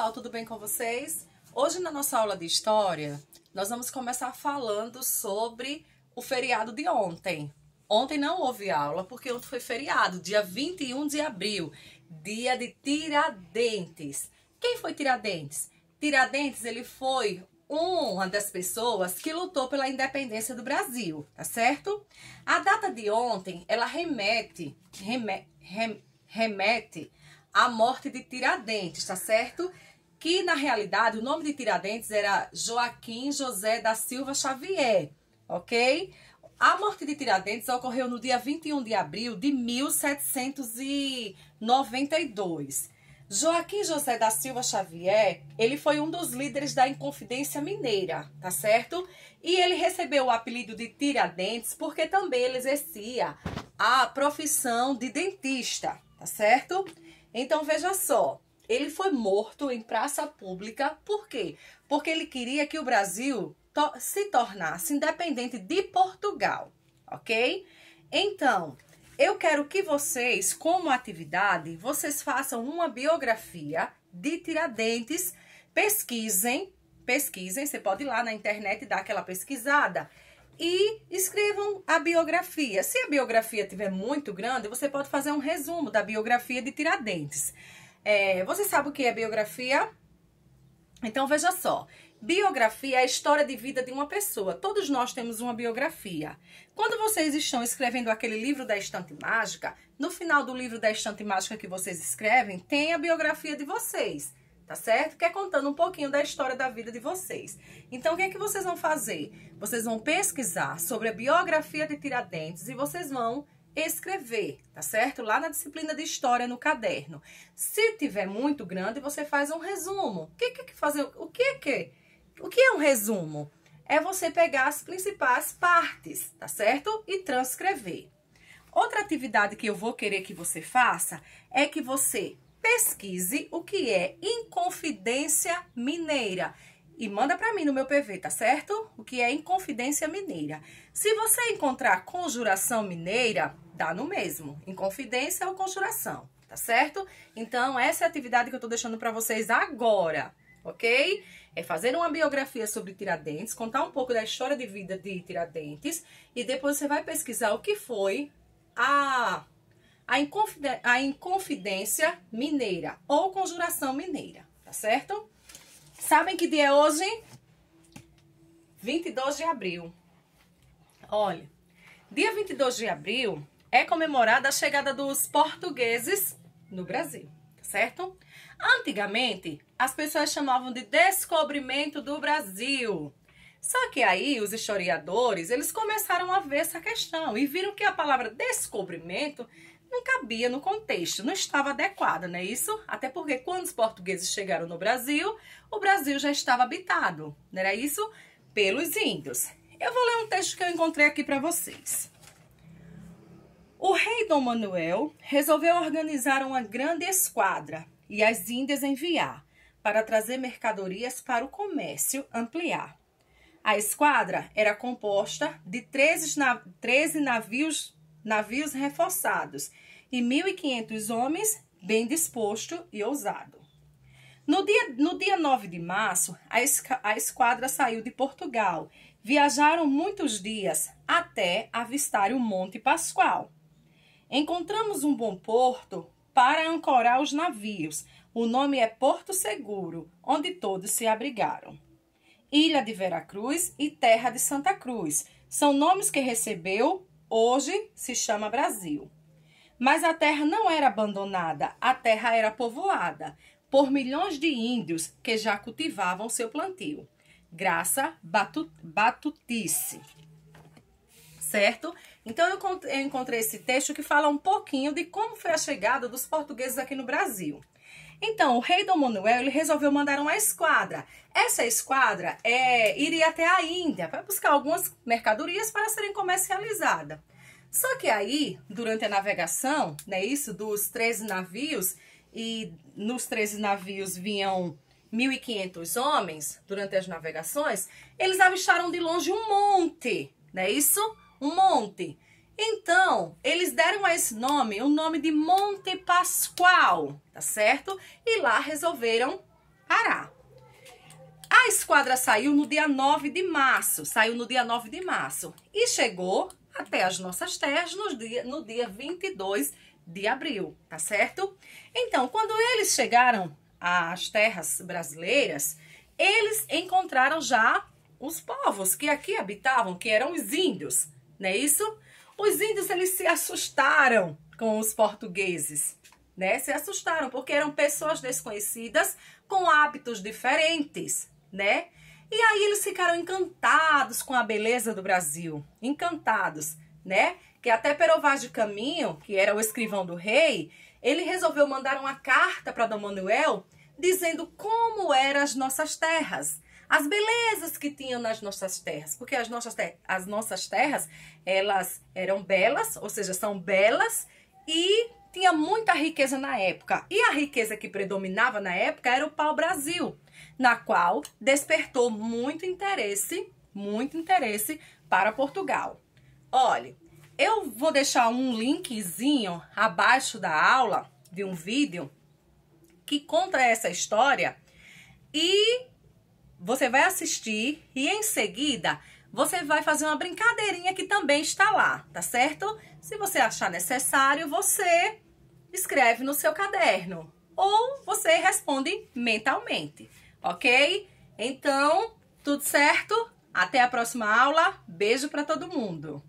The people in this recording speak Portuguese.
pessoal, tudo bem com vocês? Hoje na nossa aula de história, nós vamos começar falando sobre o feriado de ontem. Ontem não houve aula porque ontem foi feriado, dia 21 de abril, dia de Tiradentes. Quem foi Tiradentes? Tiradentes, ele foi uma das pessoas que lutou pela independência do Brasil, tá certo? A data de ontem, ela remete à morte de Tiradentes, tá certo? Que, na realidade, o nome de Tiradentes era Joaquim José da Silva Xavier, ok? A morte de Tiradentes ocorreu no dia 21 de abril de 1792. Joaquim José da Silva Xavier, ele foi um dos líderes da Inconfidência Mineira, tá certo? E ele recebeu o apelido de Tiradentes porque também ele exercia a profissão de dentista, tá certo? Então, veja só, ele foi morto em praça pública, por quê? Porque ele queria que o Brasil se tornasse independente de Portugal, ok? Então, eu quero que vocês, como atividade, vocês façam uma biografia de Tiradentes, pesquisem, você pode ir lá na internet e dar aquela pesquisada, e escrevam a biografia. Se a biografia estiver muito grande, você pode fazer um resumo da biografia de Tiradentes. Você sabe o que é biografia? Então, veja só. Biografia é a história de vida de uma pessoa. Todos nós temos uma biografia. Quando vocês estão escrevendo aquele livro da Estante Mágica, no final do livro da Estante Mágica que vocês escrevem, tem a biografia de vocês. Tá certo? Que é contando um pouquinho da história da vida de vocês. Então, o que é que vocês vão fazer? Vocês vão pesquisar sobre a biografia de Tiradentes e vocês vão escrever, tá certo? Lá na disciplina de história no caderno. Se tiver muito grande, você faz um resumo. O que é um resumo? É você pegar as principais partes, tá certo? E transcrever. Outra atividade que eu vou querer que você faça é que você pesquise o que é Inconfidência Mineira e manda para mim no meu PV, tá certo? O que é Inconfidência Mineira. Se você encontrar Conjuração Mineira, dá no mesmo. Inconfidência ou Conjuração, tá certo? Então, essa é a atividade que eu tô deixando para vocês agora, ok? É fazer uma biografia sobre Tiradentes, contar um pouco da história de vida de Tiradentes e depois você vai pesquisar o que foi a Inconfidência Mineira ou Conjuração Mineira, tá certo? Sabem que dia é hoje? 22 de abril. Olha, dia 22 de abril é comemorada a chegada dos portugueses no Brasil, tá certo? Antigamente, as pessoas chamavam de descobrimento do Brasil. Só que aí os historiadores, eles começaram a ver essa questão e viram que a palavra descobrimento não cabia no contexto, não estava adequada, não é isso? Até porque quando os portugueses chegaram no Brasil, o Brasil já estava habitado, não era isso? Pelos índios. Eu vou ler um texto que eu encontrei aqui para vocês. O rei Dom Manuel resolveu organizar uma grande esquadra e as Índias enviar para trazer mercadorias para o comércio ampliar. A esquadra era composta de 13 navios reforçados e 1.500 homens bem dispostos e ousados. No dia 9 de março, a esquadra saiu de Portugal. Viajaram muitos dias até avistar o Monte Pascoal. Encontramos um bom porto para ancorar os navios. O nome é Porto Seguro, onde todos se abrigaram. Ilha de Veracruz e Terra de Santa Cruz são nomes que recebeu, hoje se chama Brasil. Mas a terra não era abandonada, a terra era povoada por milhões de índios que já cultivavam seu plantio. Graça Batutice. Certo? Então, eu encontrei esse texto que fala um pouquinho de como foi a chegada dos portugueses aqui no Brasil. Então, o rei Dom Manuel, ele resolveu mandar uma esquadra. Essa esquadra iria até a Índia para buscar algumas mercadorias para serem comercializadas. Só que aí, durante a navegação, né, isso dos 13 navios, e nos 13 navios vinham 1.500 homens durante as navegações, eles avistaram de longe um monte, né, isso? Um monte. Então, eles deram a esse nome o nome de Monte Pascoal, tá certo? E lá resolveram Pará. A esquadra saiu no dia 9 de março, e chegou até as nossas terras no dia 22 de abril, tá certo? Então, quando eles chegaram às terras brasileiras, eles encontraram já os povos que aqui habitavam, que eram os índios, não é isso? Os índios, eles se assustaram com os portugueses, né? Se assustaram porque eram pessoas desconhecidas com hábitos diferentes, né? E aí eles ficaram encantados com a beleza do Brasil, encantados, né? Que até Pero Vaz de Caminho, que era o escrivão do rei, ele resolveu mandar uma carta para Dom Manuel dizendo como eram as nossas terras, as belezas que tinham nas nossas terras, porque as nossas terras, elas eram belas, ou seja, são belas, e tinha muita riqueza na época. E a riqueza que predominava na época era o pau-brasil, na qual despertou muito interesse para Portugal. Olha, eu vou deixar um linkzinho abaixo da aula de um vídeo que conta essa história e você vai assistir e em seguida você vai fazer uma brincadeirinha que também está lá, tá certo? Se você achar necessário, você escreve no seu caderno ou você responde mentalmente, ok? Então, tudo certo? Até a próxima aula. Beijo para todo mundo.